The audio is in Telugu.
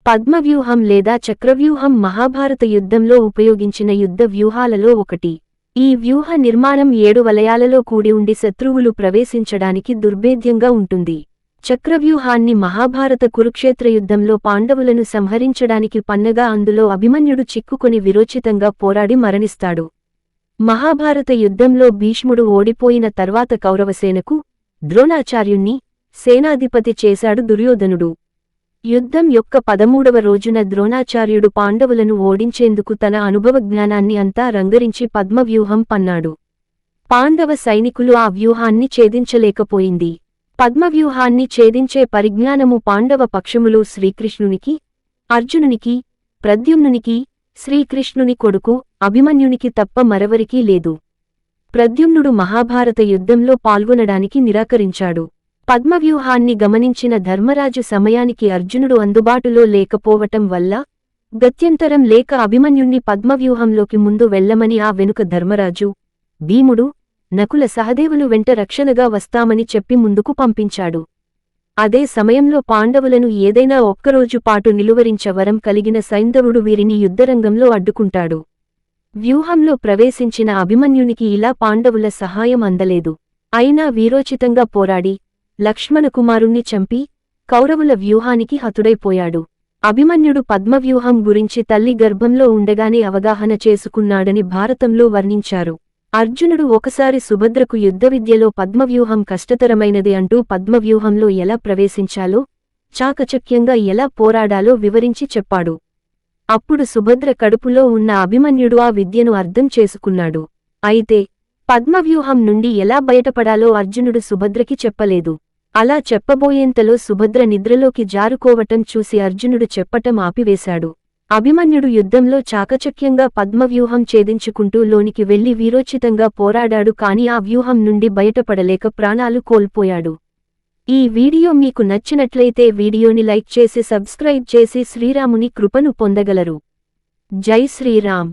పద్మవ్యూహం లేదా చక్రవ్యూహం మహాభారత యుద్ధంలో ఉపయోగించిన యుద్ధ వ్యూహాలలో ఒకటి. ఈ వ్యూహ నిర్మాణం 7 వలయాలలో కూడి ఉండి శత్రువులు ప్రవేశించడానికి దుర్భేద్యంగా ఉంటుంది. చక్రవ్యూహాన్ని మహాభారత కురుక్షేత్ర యుద్ధంలో పాండవులను సంహరించడానికి పన్నగా అందులో అభిమన్యుడు చిక్కుకొని విరోచితంగా పోరాడి మరణిస్తాడు. మహాభారత యుద్ధంలో భీష్ముడు ఓడిపోయిన తర్వాత కౌరవసేనకు ద్రోణాచార్యుణ్ణి సేనాధిపతి చేశాడు దుర్యోధనుడు. యుద్ధం యొక్క 13వ రోజున ద్రోణాచార్యుడు పాండవులను ఓడించేందుకు తన అనుభవజ్ఞానాన్ని అంతా రంగరించి పద్మవ్యూహం పన్నాడు. పాండవ సైనికులు ఆ వ్యూహాన్ని ఛేదించలేకపోయింది. పద్మవ్యూహాన్ని ఛేదించే పరిజ్ఞానము పాండవ పక్షములు శ్రీకృష్ణునికి, అర్జునునికి, ప్రద్యుమ్నునికి, శ్రీకృష్ణుని కొడుకు అభిమన్యునికి తప్ప మరెవరికీ లేదు. ప్రద్యుమ్నుడు మహాభారత యుద్ధంలో పాల్గొనడానికి నిరాకరించాడు. పద్మవ్యూహాన్ని గమనించిన ధర్మరాజు సమయానికి అర్జునుడు అందుబాటులో లేకపోవటం వల్ల గత్యంతరం లేక అభిమన్యుణ్ణి పద్మవ్యూహంలోకి ముందు వెళ్లమని ఆ వెనుక ధర్మరాజు, భీముడు, నకుల సహదేవులు వెంట రక్షణగా వస్తామని చెప్పి ముందుకు పంపించాడు. అదే సమయంలో పాండవులను ఏదైనా ఒక్కరోజు పాటు నిలువరించ వరం కలిగిన సైంధవుడు వీరిని యుద్ధరంగంలో అడ్డుకుంటాడు. వ్యూహంలో ప్రవేశించిన అభిమన్యునికి ఇలా పాండవుల సహాయం అందలేదు. అయినా వీరోచితంగా పోరాడి లక్ష్మణకుమారుణ్ణి చంపి కౌరవుల వ్యూహానికి హతుడైపోయాడు. అభిమన్యుడు పద్మవ్యూహం గురించి తల్లి గర్భంలో ఉండగానే అవగాహన చేసుకున్నాడని భారతంలో వర్ణించారు. అర్జునుడు ఒకసారి సుభద్రకు యుద్ధవిద్యలో పద్మవ్యూహం కష్టతరమైనది అంటూ పద్మవ్యూహంలో ఎలా ప్రవేశించాలో, చాకచక్యంగా ఎలా పోరాడాలో వివరించి చెప్పాడు. అప్పుడు సుభద్ర కడుపులో ఉన్న అభిమన్యుడు ఆ విద్యను అర్థం చేసుకున్నాడు. అయితే పద్మవ్యూహం నుండి ఎలా బయటపడాలో అర్జునుడు సుభద్రకి చెప్పలేదు. అలా చెప్పబోయేంతలో సుభద్ర నిద్రలోకి జారుకోవటం చూసి అర్జునుడు చెప్పటం ఆపివేశాడు. అభిమన్యుడు యుద్ధంలో చాకచక్యంగా పద్మవ్యూహం ఛేదించుకుంటూ లోనికి వెళ్లి వీరోచితంగా పోరాడాడు. కాని ఆ వ్యూహం నుండి బయటపడలేక ప్రాణాలు కోల్పోయాడు. ఈ వీడియో మీకు నచ్చినట్లయితే వీడియోని లైక్ చేసి సబ్స్క్రైబ్ చేసి శ్రీరాముని కృపను పొందగలరు. జై శ్రీరామ్.